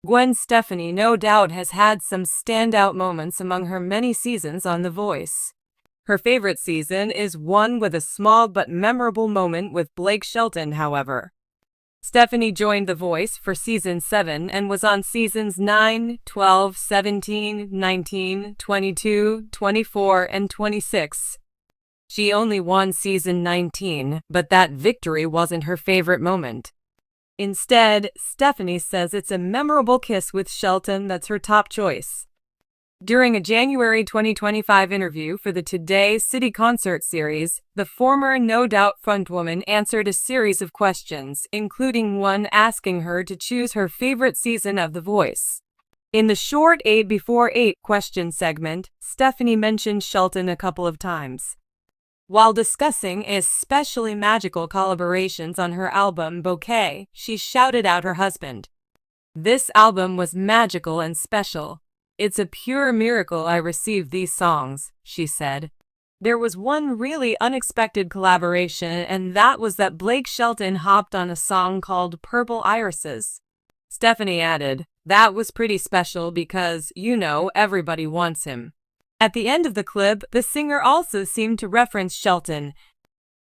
Gwen Stefani no doubt has had some standout moments among her many seasons on The Voice. Her favorite season is one with a small but memorable moment with Blake Shelton, however. Stefani joined The Voice for Season 7 and was on Seasons 9, 12, 17, 19, 22, 24, and 26. She only won Season 19, but that victory wasn't her favorite moment. Instead, Stefani says it's a memorable kiss with Shelton that's her top choice. During a January 2025 interview for the Today City concert series, the former No Doubt frontwoman answered a series of questions, including one asking her to choose her favorite season of The Voice. In the short 8 before 8 question segment, Stefani mentioned Shelton a couple of times. While discussing especially magical collaborations on her album Bouquet, she shouted out her husband. "This album was magical and special. It's a pure miracle I received these songs," she said. There was one really unexpected collaboration, and that was that Blake Shelton hopped on a song called Purple Irises. Stefani added, "That was pretty special because, everybody wants him." At the end of the clip, the singer also seemed to reference Shelton.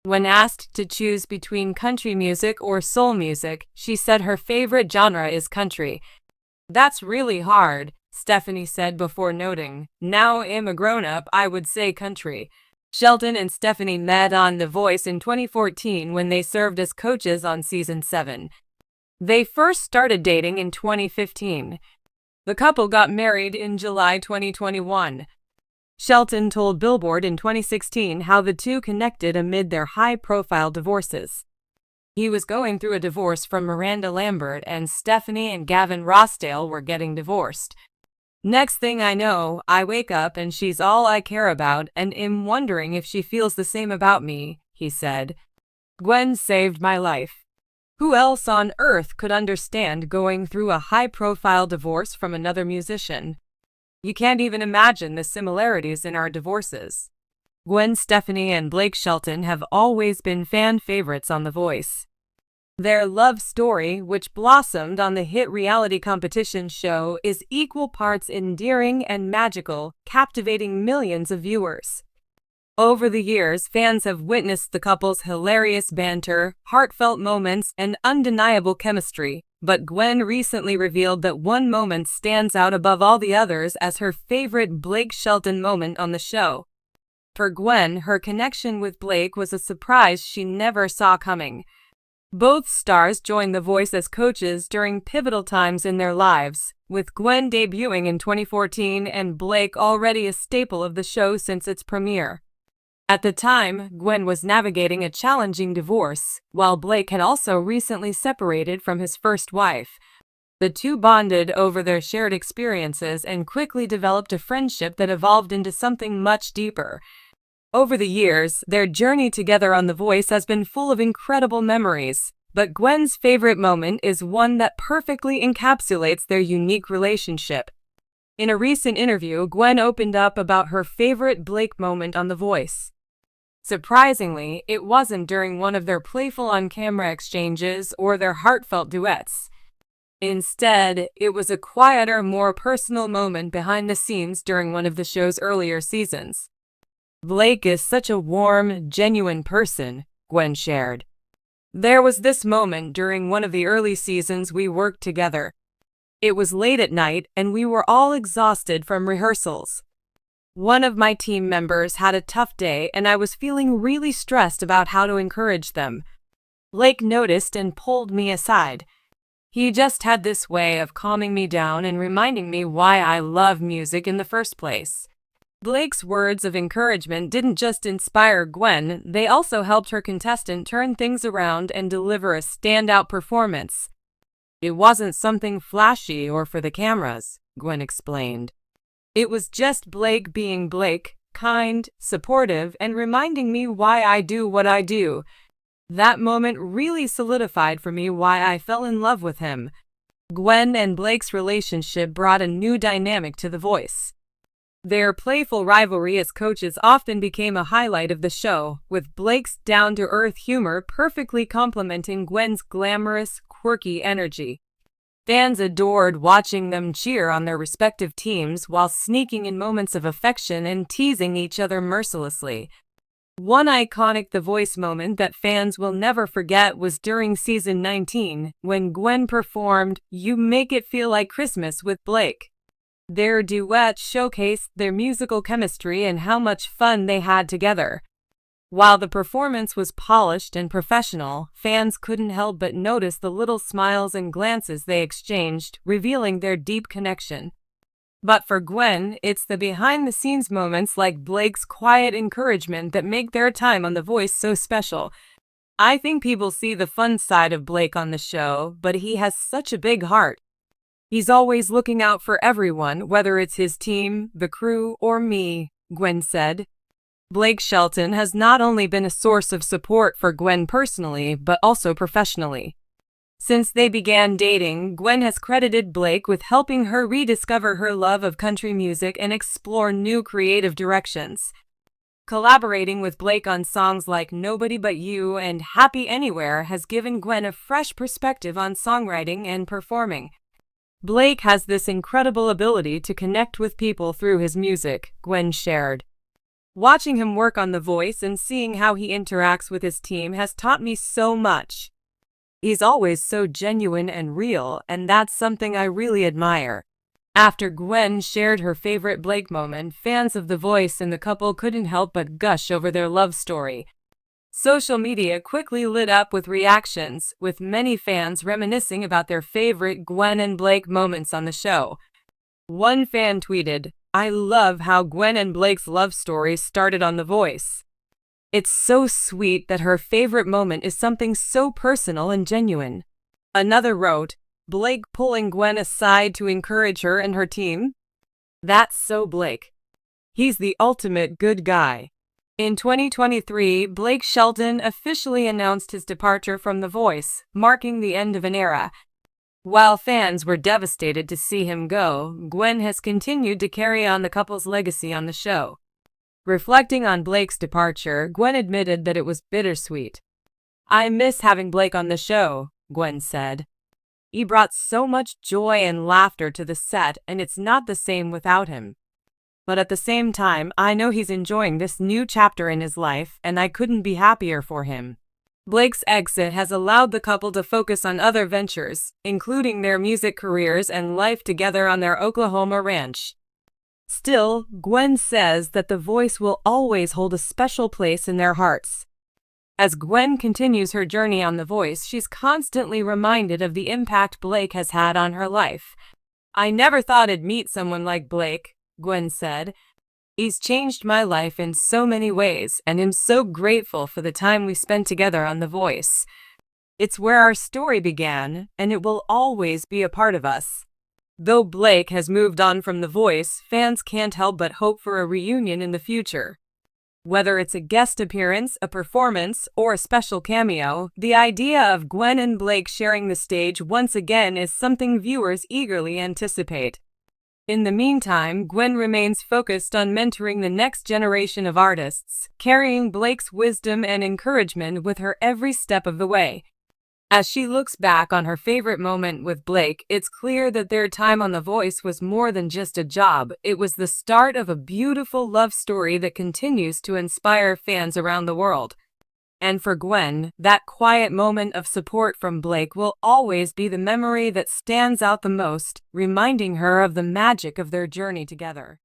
When asked to choose between country music or soul music, she said her favorite genre is country. "That's really hard," Stefani said before noting, "Now I'm a grown-up, I would say country." Shelton and Stefani met on The Voice in 2014 when they served as coaches on Season 7. They first started dating in 2015. The couple got married in July 2021. Shelton told Billboard in 2016 how the two connected amid their high-profile divorces. He was going through a divorce from Miranda Lambert, and Stefani and Gavin Rossdale were getting divorced. "Next thing I know, I wake up and she's all I care about and am wondering if she feels the same about me," he said. "Gwen saved my life. Who else on earth could understand going through a high-profile divorce from another musician? You can't even imagine the similarities in our divorces." Gwen Stefani and Blake Shelton have always been fan favorites on The Voice. Their love story, which blossomed on the hit reality competition show, is equal parts endearing and magical, captivating millions of viewers. Over the years, fans have witnessed the couple's hilarious banter, heartfelt moments, and undeniable chemistry, but Gwen recently revealed that one moment stands out above all the others as her favorite Blake Shelton moment on the show. For Gwen, her connection with Blake was a surprise she never saw coming. Both stars joined The Voice as coaches during pivotal times in their lives, with Gwen debuting in 2014 and Blake already a staple of the show since its premiere. At the time, Gwen was navigating a challenging divorce, while Blake had also recently separated from his first wife. The two bonded over their shared experiences and quickly developed a friendship that evolved into something much deeper. Over the years, their journey together on The Voice has been full of incredible memories, but Gwen's favorite moment is one that perfectly encapsulates their unique relationship. In a recent interview, Gwen opened up about her favorite Blake moment on The Voice. Surprisingly, it wasn't during one of their playful on-camera exchanges or their heartfelt duets. Instead, it was a quieter, more personal moment behind the scenes during one of the show's earlier seasons. "Blake is such a warm, genuine person," Gwen shared. "There was this moment during one of the early seasons we worked together. It was late at night and we were all exhausted from rehearsals. One of my team members had a tough day and I was feeling really stressed about how to encourage them. Blake noticed and pulled me aside. He just had this way of calming me down and reminding me why I love music in the first place." Blake's words of encouragement didn't just inspire Gwen, they also helped her contestant turn things around and deliver a standout performance. "It wasn't something flashy or for the cameras," Gwen explained. "It was just Blake being Blake, kind, supportive, and reminding me why I do what I do. That moment really solidified for me why I fell in love with him." Gwen and Blake's relationship brought a new dynamic to The Voice. Their playful rivalry as coaches often became a highlight of the show, with Blake's down-to-earth humor perfectly complementing Gwen's glamorous, quirky energy. Fans adored watching them cheer on their respective teams while sneaking in moments of affection and teasing each other mercilessly. One iconic The Voice moment that fans will never forget was during season 19, when Gwen performed "You Make It Feel Like Christmas" with Blake. Their duet showcased their musical chemistry and how much fun they had together. While the performance was polished and professional, fans couldn't help but notice the little smiles and glances they exchanged, revealing their deep connection. But for Gwen, it's the behind-the-scenes moments like Blake's quiet encouragement that make their time on The Voice so special. I think people see the fun side of Blake on the show, but he has such a big heart. He's always looking out for everyone, whether it's his team, the crew, or me, Gwen said. Blake Shelton has not only been a source of support for Gwen personally, but also professionally. Since they began dating, Gwen has credited Blake with helping her rediscover her love of country music and explore new creative directions. Collaborating with Blake on songs like "Nobody But You" and "Happy Anywhere" has given Gwen a fresh perspective on songwriting and performing. Blake has this incredible ability to connect with people through his music, Gwen shared. Watching him work on The Voice and seeing how he interacts with his team has taught me so much. He's always so genuine and real, and that's something I really admire. After Gwen shared her favorite Blake moment, fans of The Voice and the couple couldn't help but gush over their love story. Social media quickly lit up with reactions, with many fans reminiscing about their favorite Gwen and Blake moments on the show. One fan tweeted, "I love how Gwen and Blake's love story started on The Voice. It's so sweet that her favorite moment is something so personal and genuine." Another wrote, "Blake pulling Gwen aside to encourage her and her team? That's so Blake. He's the ultimate good guy." In 2023, Blake Shelton officially announced his departure from The Voice, marking the end of an era. While fans were devastated to see him go, Gwen has continued to carry on the couple's legacy on the show. Reflecting on Blake's departure, Gwen admitted that it was bittersweet. "I miss having Blake on the show," Gwen said. "He brought so much joy and laughter to the set, and it's not the same without him. But at the same time, I know he's enjoying this new chapter in his life, and I couldn't be happier for him." Blake's exit has allowed the couple to focus on other ventures, including their music careers and life together on their Oklahoma ranch. Still, Gwen says that The Voice will always hold a special place in their hearts. As Gwen continues her journey on The Voice, she's constantly reminded of the impact Blake has had on her life. "I never thought I'd meet someone like Blake," Gwen said. "He's changed my life in so many ways, and I'm so grateful for the time we spent together on The Voice. It's where our story began, and it will always be a part of us." Though Blake has moved on from The Voice, fans can't help but hope for a reunion in the future. Whether it's a guest appearance, a performance, or a special cameo, the idea of Gwen and Blake sharing the stage once again is something viewers eagerly anticipate. In the meantime, Gwen remains focused on mentoring the next generation of artists, carrying Blake's wisdom and encouragement with her every step of the way. As she looks back on her favorite moment with Blake, it's clear that their time on The Voice was more than just a job. It was the start of a beautiful love story that continues to inspire fans around the world. And for Gwen, that quiet moment of support from Blake will always be the memory that stands out the most, reminding her of the magic of their journey together.